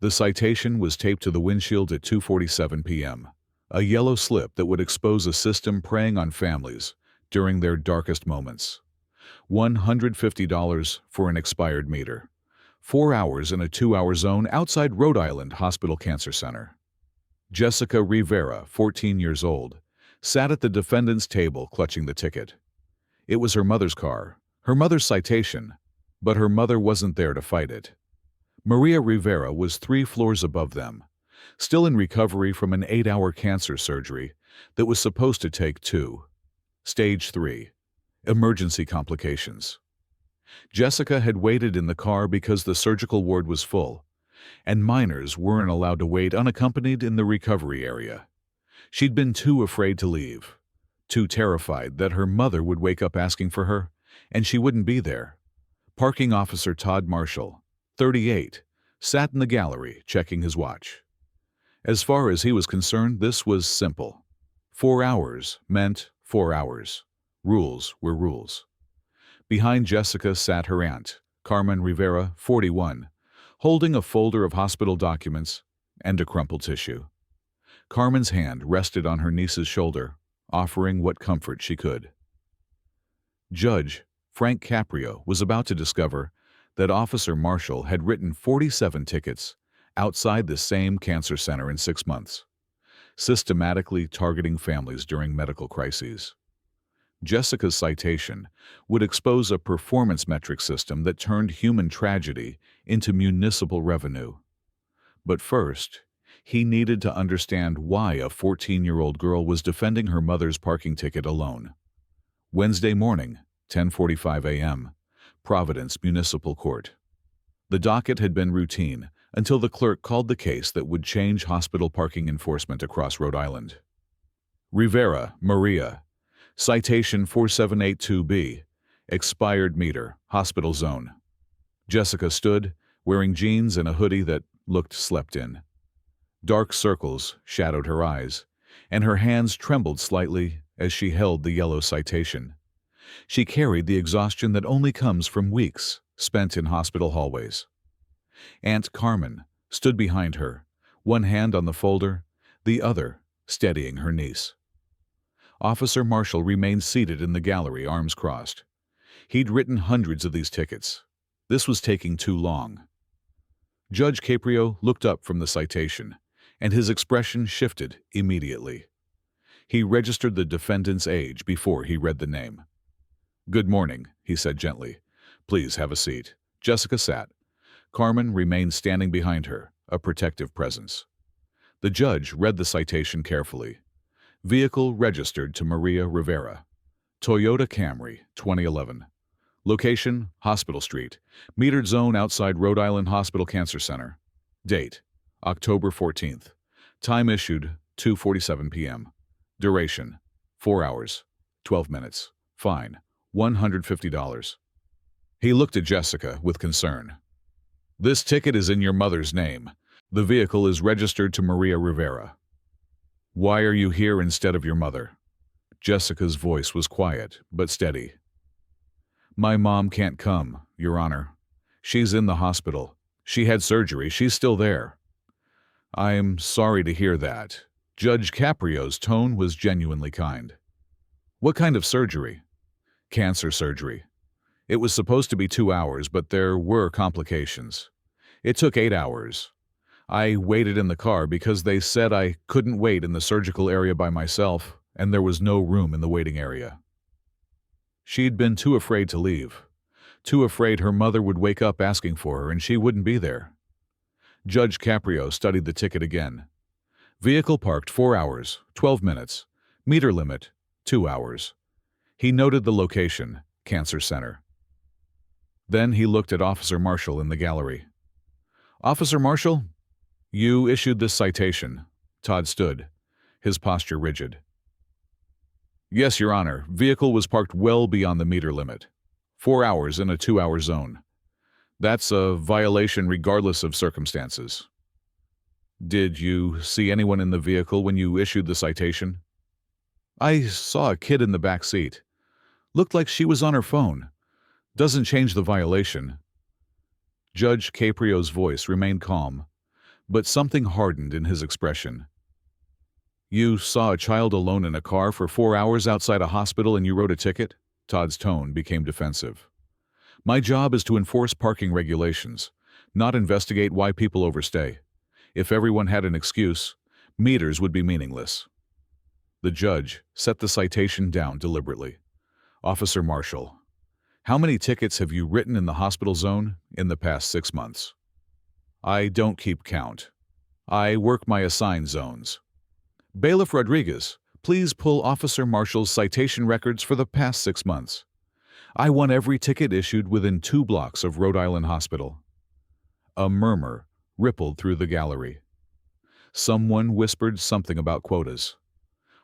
The citation was taped to the windshield at 2:47 p.m., a yellow slip that would expose a system preying on families during their darkest moments. $150 for an expired meter. 4 hours in a 2-hour zone outside Rhode Island Hospital Cancer Center. Jessica Rivera, 14 years old, sat at the defendant's table clutching the ticket. It was her mother's car, her mother's citation, but her mother wasn't there to fight it. Maria Rivera was 3 floors above them, still in recovery from an 8-hour cancer surgery that was supposed to take 2. Stage 3. Emergency complications. Jessica had waited in the car because the surgical ward was full, and minors weren't allowed to wait unaccompanied in the recovery area. She'd been too afraid to leave, too terrified that her mother would wake up asking for her, and she wouldn't be there. Parking officer Todd Marshall, 38, sat in the gallery checking his watch. As far as he was concerned, this was simple. 4 hours meant 4 hours. Rules were rules. Behind Jessica sat her aunt, Carmen Rivera, 41, holding a folder of hospital documents and a crumpled tissue. Carmen's hand rested on her niece's shoulder, offering what comfort she could. Judge Frank Caprio was about to discover that Officer Marshall had written 47 tickets outside the same cancer center in 6 months, systematically targeting families during medical crises. Jessica's citation would expose a performance metric system that turned human tragedy into municipal revenue. But first, he needed to understand why a 14-year-old girl was defending her mother's parking ticket alone. Wednesday morning, 10:45 a.m., Providence Municipal Court. The docket had been routine until the clerk called the case that would change hospital parking enforcement across Rhode Island. Rivera, Maria. Citation 4782B. Expired meter, hospital zone. Jessica stood, wearing jeans and a hoodie that looked slept in. Dark circles shadowed her eyes, and her hands trembled slightly as she held the yellow citation. She carried the exhaustion that only comes from weeks spent in hospital hallways. Aunt Carmen stood behind her, one hand on the folder, the other steadying her niece. Officer Marshall remained seated in the gallery, arms crossed. He'd written hundreds of these tickets. This was taking too long. Judge Caprio looked up from the citation, and his expression shifted immediately. He registered the defendant's age before he read the name. "Good morning," he said gently. "Please have a seat." Jessica sat. Carmen remained standing behind her, a protective presence. The judge read the citation carefully. Vehicle registered to Maria Rivera. Toyota Camry, 2011. Location, Hospital Street. Metered zone outside Rhode Island Hospital Cancer Center. Date, October 14th. Time issued, 2:47 p.m. Duration, 4 hours, 12 minutes. Fine, $150. He looked at Jessica with concern. "This ticket is in your mother's name. The vehicle is registered to Maria Rivera. Why are you here instead of your mother?" Jessica's voice was quiet, but steady. "My mom can't come, Your Honor. She's in the hospital. She had surgery. She's still there." "I'm sorry to hear that." Judge Caprio's tone was genuinely kind. "What kind of surgery?" "Cancer surgery. It was supposed to be 2 hours, but there were complications. It took 8 hours. I waited in the car because they said I couldn't wait in the surgical area by myself, and there was no room in the waiting area." She'd been too afraid to leave, too afraid her mother would wake up asking for her and she wouldn't be there. Judge Caprio studied the ticket again. Vehicle parked 4 hours, 12 minutes. Meter limit, 2 hours. He noted the location, Cancer Center. Then he looked at Officer Marshall in the gallery. "Officer Marshall, you issued this citation." Todd stood, his posture rigid. "Yes, Your Honor. Vehicle was parked well beyond the meter limit. 4 hours in a 2-hour zone. That's a violation regardless of circumstances." "Did you see anyone in the vehicle when you issued the citation?" "I saw a kid in the back seat. Looked like she was on her phone. Doesn't change the violation." Judge Caprio's voice remained calm, but something hardened in his expression. "You saw a child alone in a car for 4 hours outside a hospital and you wrote a ticket?" Todd's tone became defensive. "My job is to enforce parking regulations, not investigate why people overstay. If everyone had an excuse, meters would be meaningless." The judge set the citation down deliberately. "Officer Marshall, how many tickets have you written in the hospital zone in the past 6 months?" "I don't keep count. I work my assigned zones." "Bailiff Rodriguez, please pull Officer Marshall's citation records for the past 6 months. I want every ticket issued within 2 blocks of Rhode Island Hospital." A murmur rippled through the gallery. Someone whispered something about quotas.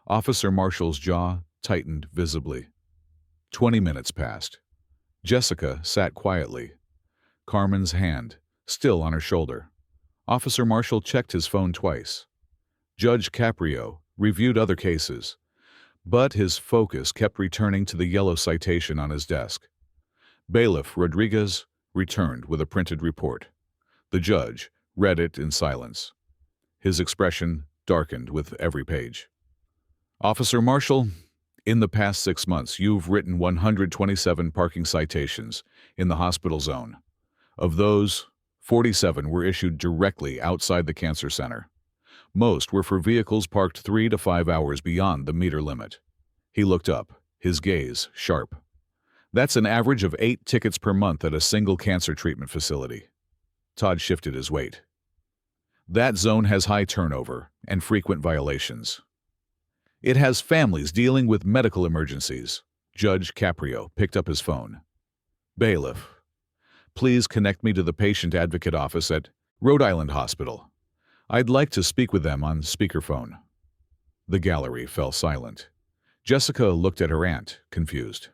Officer Marshall's jaw tightened visibly. 20 minutes passed. Jessica sat quietly, Carmen's hand still on her shoulder. Officer Marshall checked his phone twice. Judge Caprio reviewed other cases, but his focus kept returning to the yellow citation on his desk. Bailiff Rodriguez returned with a printed report. The judge read it in silence. His expression darkened with every page. "Officer Marshall, in the past 6 months, you've written 127 parking citations in the hospital zone. Of those, 47 were issued directly outside the cancer center. Most were for vehicles parked 3 to 5 hours beyond the meter limit." He looked up, his gaze sharp. "That's an average of 8 tickets per month at a single cancer treatment facility." Todd shifted his weight. "That zone has high turnover and frequent violations. It has families dealing with medical emergencies." Judge Caprio picked up his phone. "Bailiff, please connect me to the patient advocate office at Rhode Island Hospital. I'd like to speak with them on speakerphone." The gallery fell silent. Jessica looked at her aunt, confused.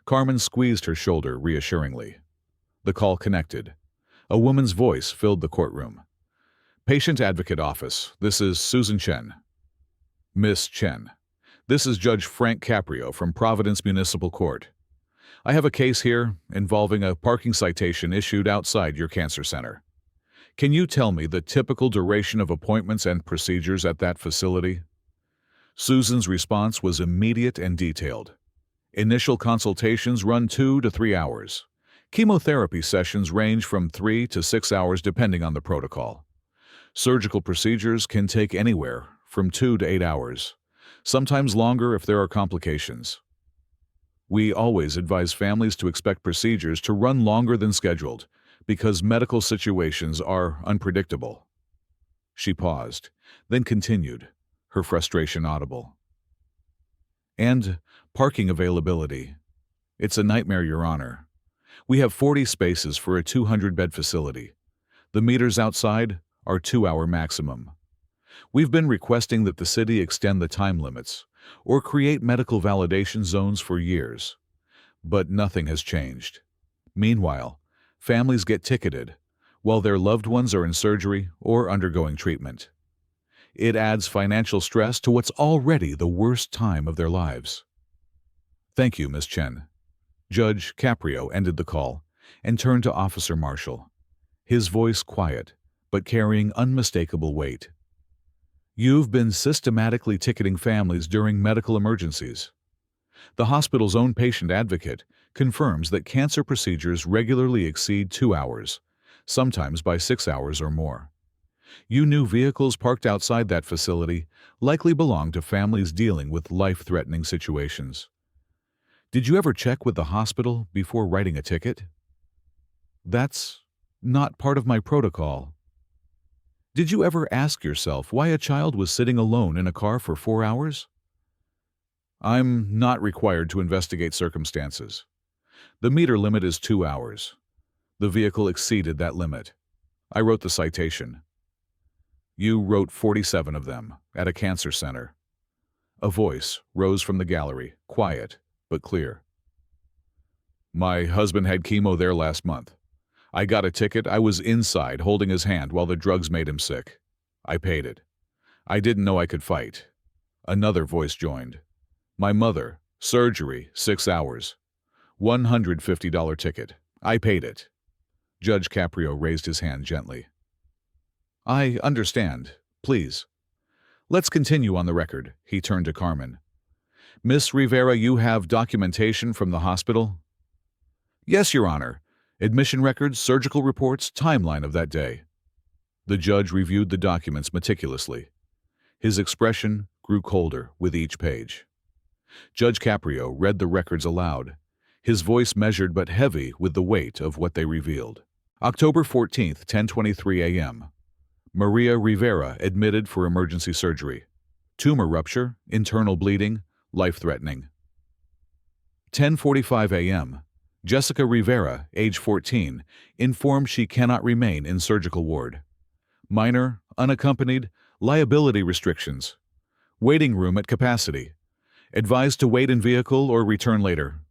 Carmen squeezed her shoulder reassuringly. The call connected. A woman's voice filled the courtroom. "Patient advocate office, this is Susan Chen." "Miss Chen, this is Judge Frank Caprio from Providence Municipal Court. I have a case here involving a parking citation issued outside your cancer center. Can you tell me the typical duration of appointments and procedures at that facility?" Susan's response was immediate and detailed. "Initial consultations run 2 to 3 hours. Chemotherapy sessions range from 3 to 6 hours depending on the protocol. Surgical procedures can take anywhere from 2 to 8 hours, sometimes longer if there are complications. We always advise families to expect procedures to run longer than scheduled because medical situations are unpredictable." She paused, then continued, her frustration audible. "And parking availability. It's a nightmare, Your Honor. We have 40 spaces for a 200-bed facility. The meters outside are 2-hour maximum. We've been requesting that the city extend the time limits or create medical validation zones for years, but nothing has changed. Meanwhile, families get ticketed while their loved ones are in surgery or undergoing treatment. It adds financial stress to what's already the worst time of their lives." "Thank you, Miss Chen." Judge Caprio ended the call and turned to Officer Marshall, his voice quiet but carrying unmistakable weight. "You've been systematically ticketing families during medical emergencies. The hospital's own patient advocate confirms that cancer procedures regularly exceed 2 hours, sometimes by 6 hours or more. You knew vehicles parked outside that facility likely belonged to families dealing with life-threatening situations. Did you ever check with the hospital before writing a ticket?" "That's not part of my protocol." "Did you ever ask yourself why a child was sitting alone in a car for 4 hours?" "I'm not required to investigate circumstances. The meter limit is 2 hours. The vehicle exceeded that limit. I wrote the citation." "You wrote 47 of them at a cancer center." A voice rose from the gallery, quiet but clear. "My husband had chemo there last month. I got a ticket. I was inside holding his hand while the drugs made him sick. I paid it. I didn't know I could fight." Another voice joined. "My mother, surgery, 6 hours. $150 ticket. I paid it." Judge Caprio raised his hand gently. I understand. Please. Let's continue on the record. He turned to Carmen. Miss Rivera, you have documentation from the hospital? Yes, Your Honor. Admission records, surgical reports, timeline of that day. The judge reviewed the documents meticulously. His expression grew colder with each page. Judge Caprio read the records aloud, his voice measured but heavy with the weight of what they revealed. October 14th, 10:23 a.m. Maria Rivera admitted for emergency surgery. Tumor rupture, internal bleeding, life-threatening. 10:45 a.m. Jessica Rivera, age 14, informed she cannot remain in surgical ward. Minor, unaccompanied, liability restrictions. Waiting room at capacity. Advised to wait in vehicle or return later.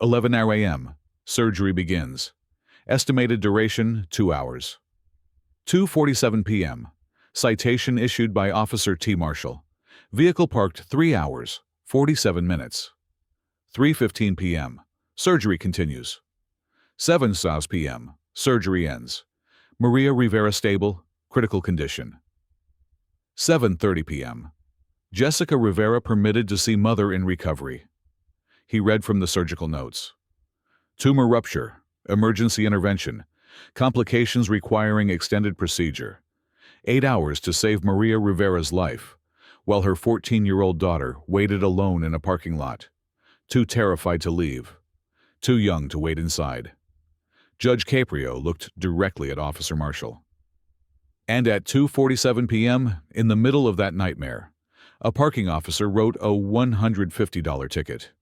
11 a.m. Surgery begins. Estimated duration, 2 hours. 2:47 p.m. Citation issued by Officer T. Marshall. Vehicle parked 3 hours, 47 minutes. 3:15 p.m. Surgery continues. 7 p.m. Surgery ends. Maria Rivera stable, critical condition. 7:30 p.m. Jessica Rivera permitted to see mother in recovery. He read from the surgical notes. Tumor rupture, emergency intervention, complications requiring extended procedure. 8 hours to save Maria Rivera's life, while her 14-year-old daughter waited alone in a parking lot, too terrified to leave, too young to wait inside. Judge Caprio looked directly at Officer Marshall. And at 2:47 p.m., in the middle of that nightmare, a parking officer wrote a $150 ticket.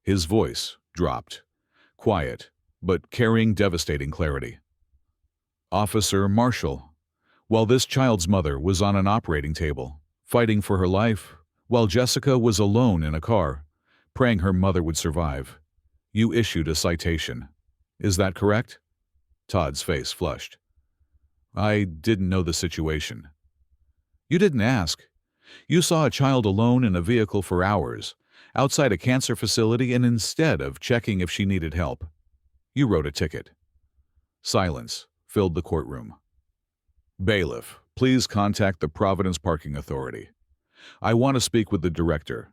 His voice dropped, quiet, but carrying devastating clarity. Officer Marshall, while this child's mother was on an operating table, fighting for her life, while Jessica was alone in a car, praying her mother would survive, you issued a citation. Is that correct? Todd's face flushed. I didn't know the situation. You didn't ask. You saw a child alone in a vehicle for hours, outside a cancer facility, and instead of checking if she needed help, you wrote a ticket. Silence filled the courtroom. Bailiff, please contact the Providence Parking Authority. I want to speak with the director.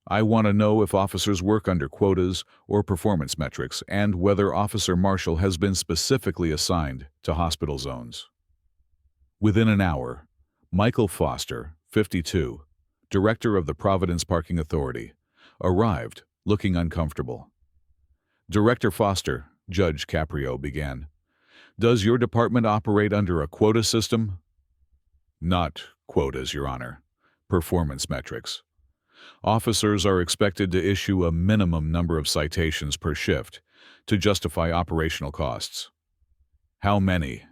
I want to know if officers work under quotas or performance metrics and whether Officer Marshall has been specifically assigned to hospital zones. Within an hour, Michael Foster, 52, director of the Providence Parking Authority, arrived, looking uncomfortable. Director Foster, Judge Caprio began. Does your department operate under a quota system? Not quotas, Your Honor. Performance metrics. Officers are expected to issue a minimum number of citations per shift to justify operational costs. How many?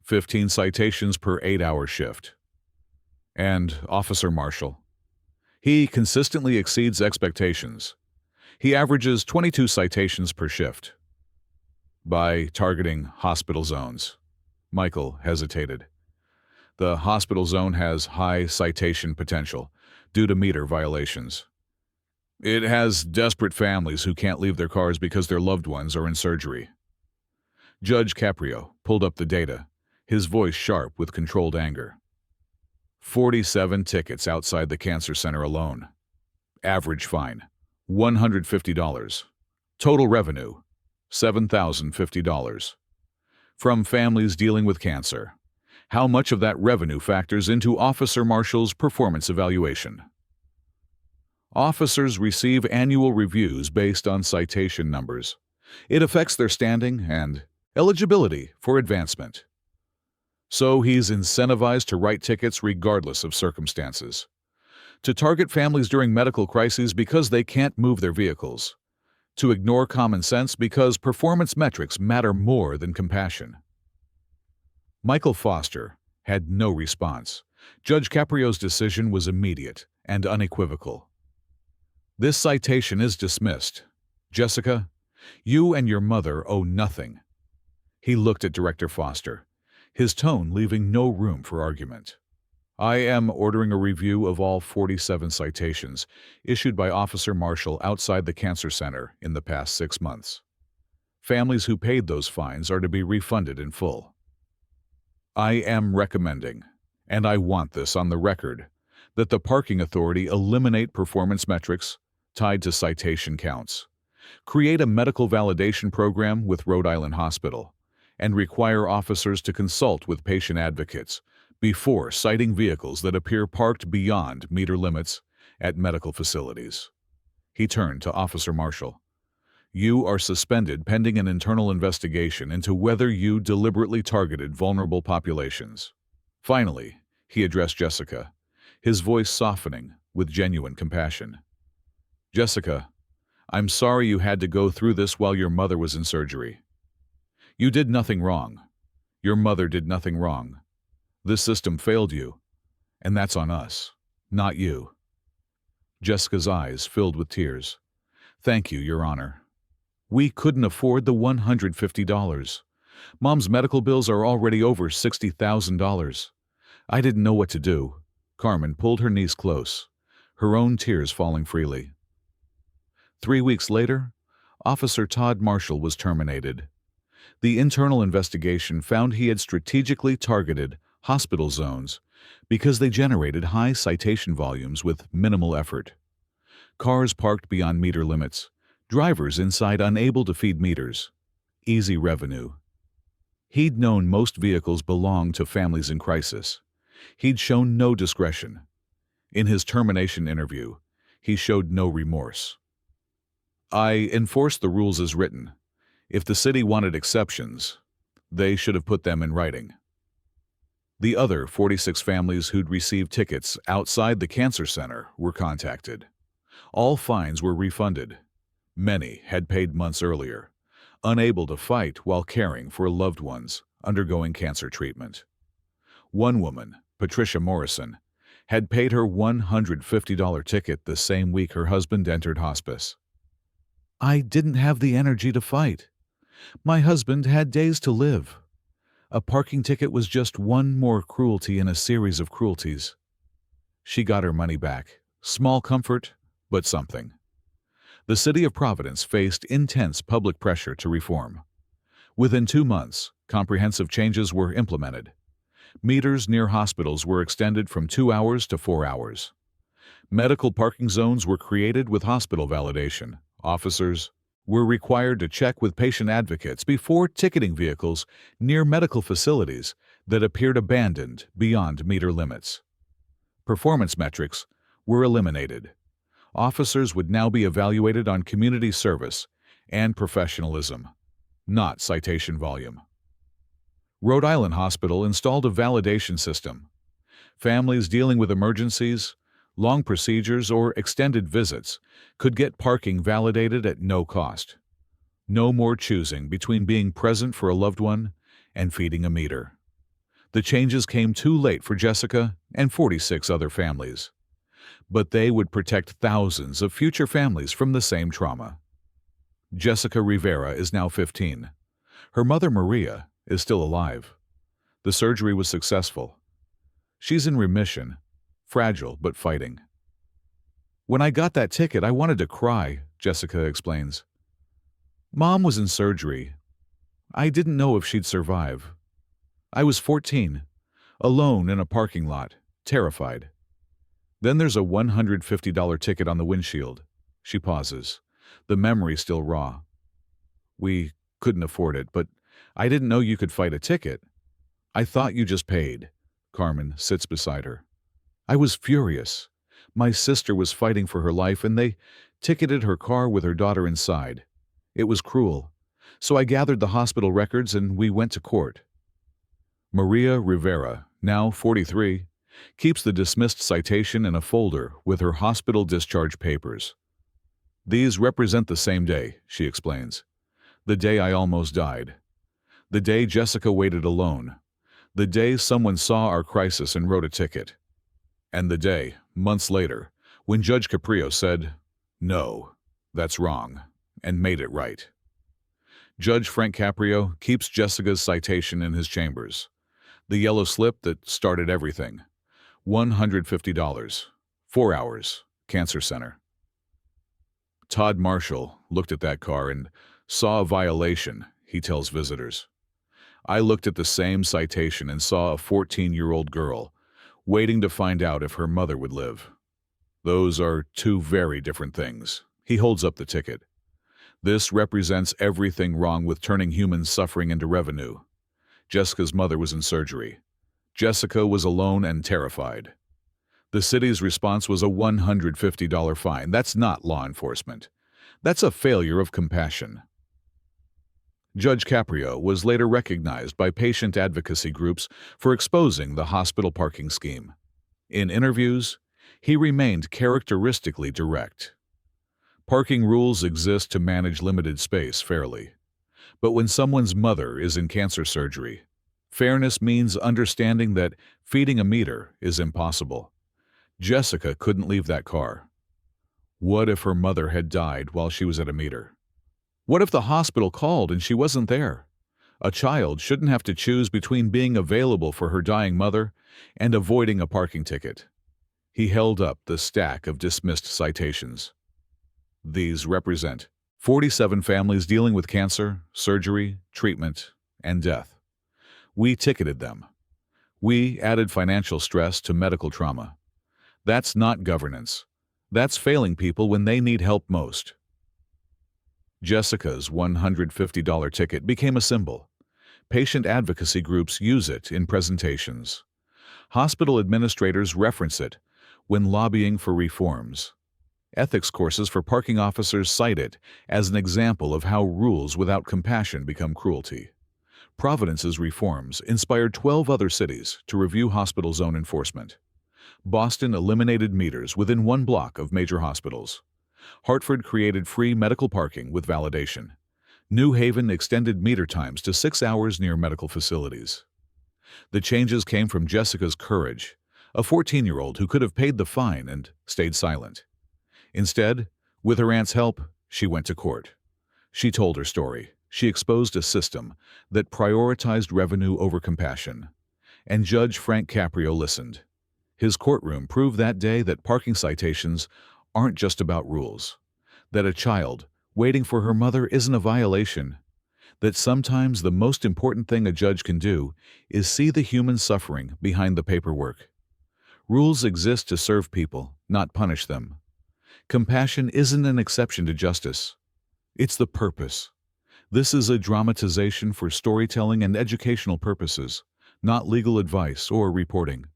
15 citations per 8-hour shift. And Officer Marshall. He consistently exceeds expectations. He averages 22 citations per shift. By targeting hospital zones. Michael hesitated. The hospital zone has high citation potential due to meter violations. It has desperate families who can't leave their cars because their loved ones are in surgery. Judge Caprio pulled up the data, his voice sharp with controlled anger. 47 tickets outside the cancer center alone. Average fine, $150. Total revenue, $7,050. From families dealing with cancer. How much of that revenue factors into Officer Marshall's performance evaluation? Officers receive annual reviews based on citation numbers. It affects their standing and eligibility for advancement. So he's incentivized to write tickets regardless of circumstances. To target families during medical crises because they can't move their vehicles. To ignore common sense because performance metrics matter more than compassion. Michael Foster had no response. Judge Caprio's decision was immediate and unequivocal. This citation is dismissed. Jessica, you and your mother owe nothing. He looked at Director Foster, his tone leaving no room for argument. I am ordering a review of all 47 citations issued by Officer Marshall outside the cancer center in the past 6 months. Families who paid those fines are to be refunded in full. I am recommending, and I want this on the record, that the parking authority eliminate performance metrics tied to citation counts, create a medical validation program with Rhode Island Hospital, and require officers to consult with patient advocates before citing vehicles that appear parked beyond meter limits at medical facilities. He turned to Officer Marshall. You are suspended pending an internal investigation into whether you deliberately targeted vulnerable populations. Finally, he addressed Jessica, his voice softening with genuine compassion. Jessica, I'm sorry you had to go through this while your mother was in surgery. You did nothing wrong. Your mother did nothing wrong. This system failed you, and that's on us, not you. Jessica's eyes filled with tears. Thank you, Your Honor. We couldn't afford the $150. Mom's medical bills are already over $60,000. I didn't know what to do. Carmen pulled her niece close, her own tears falling freely. 3 weeks later, Officer Todd Marshall was terminated. The internal investigation found he had strategically targeted hospital zones because they generated high citation volumes with minimal effort. Cars parked beyond meter limits, drivers inside unable to feed meters. Easy revenue. He'd known most vehicles belonged to families in crisis. He'd shown no discretion. In his termination interview, he showed no remorse. I enforced the rules as written. If the city wanted exceptions, they should have put them in writing. The other 46 families who'd received tickets outside the cancer center were contacted. All fines were refunded. Many had paid months earlier, unable to fight while caring for loved ones undergoing cancer treatment. One woman, Patricia Morrison, had paid her $150 ticket the same week her husband entered hospice. I didn't have the energy to fight. My husband had days to live. A parking ticket was just one more cruelty in a series of cruelties. She got her money back. Small comfort, but something. The city of Providence faced intense public pressure to reform. Within 2 months, comprehensive changes were implemented. Meters near hospitals were extended from 2 hours to 4 hours. Medical parking zones were created with hospital validation. Officers were required to check with patient advocates before ticketing vehicles near medical facilities that appeared abandoned beyond meter limits. Performance metrics were eliminated. Officers would now be evaluated on community service and professionalism, not citation volume. Rhode Island Hospital installed a validation system. Families dealing with emergencies, long procedures, or extended visits could get parking validated at no cost. No more choosing between being present for a loved one and feeding a meter. The changes came too late for Jessica and 46 other families. But they would protect thousands of future families from the same trauma. Jessica Rivera is now 15. Her mother, Maria, is still alive. The surgery was successful. She's in remission, fragile but fighting. When I got that ticket, I wanted to cry, Jessica explains. Mom was in surgery. I didn't know if she'd survive. I was 14, alone in a parking lot, terrified. Then there's a $150 ticket on the windshield. She pauses, the memory still raw. We couldn't afford it, but I didn't know you could fight a ticket. I thought you just paid. Carmen sits beside her. I was furious. My sister was fighting for her life, and they ticketed her car with her daughter inside. It was cruel. So I gathered the hospital records and we went to court. Maria Rivera, now 43, keeps the dismissed citation in a folder with her hospital discharge papers. These represent the same day, she explains. The day I almost died. The day Jessica waited alone. The day someone saw our crisis and wrote a ticket. And the day, months later, when Judge Caprio said, "No, that's wrong," and made it right. Judge Frank Caprio keeps Jessica's citation in his chambers. The yellow slip that started everything. $150. 4 hours. Cancer Center. Todd Marshall looked at that car and saw a violation, he tells visitors. I looked at the same citation and saw a 14-year-old girl waiting to find out if her mother would live. Those are two very different things. He holds up the ticket. This represents everything wrong with turning human suffering into revenue. Jessica's mother was in surgery. Jessica was alone and terrified. The city's response was a $150 fine. That's not law enforcement. That's a failure of compassion. Judge Caprio was later recognized by patient advocacy groups for exposing the hospital parking scheme. In interviews, he remained characteristically direct. Parking rules exist to manage limited space fairly. But when someone's mother is in cancer surgery, fairness means understanding that feeding a meter is impossible. Jessica couldn't leave that car. What if her mother had died while she was at a meter? What if the hospital called and she wasn't there? A child shouldn't have to choose between being available for her dying mother and avoiding a parking ticket. He held up the stack of dismissed citations. These represent 47 families dealing with cancer, surgery, treatment, and death. We ticketed them. We added financial stress to medical trauma. That's not governance. That's failing people when they need help most. Jessica's $150 ticket became a symbol. Patient advocacy groups use it in presentations. Hospital administrators reference it when lobbying for reforms. Ethics courses for parking officers cite it as an example of how rules without compassion become cruelty. Providence's reforms inspired 12 other cities to review hospital zone enforcement. Boston eliminated meters within 1 block of major hospitals. Hartford created free medical parking with validation. New Haven extended meter times to 6 hours near medical facilities. The changes came from Jessica's courage, a 14-year-old who could have paid the fine and stayed silent. Instead, with her aunt's help, she went to court. She told her story. She exposed a system that prioritized revenue over compassion. And Judge Frank Caprio listened. His courtroom proved that day that parking citations aren't just about rules, that a child waiting for her mother isn't a violation, that sometimes the most important thing a judge can do is see the human suffering behind the paperwork. Rules exist to serve people, not punish them. Compassion isn't an exception to justice. It's the purpose. This is a dramatization for storytelling and educational purposes, not legal advice or reporting.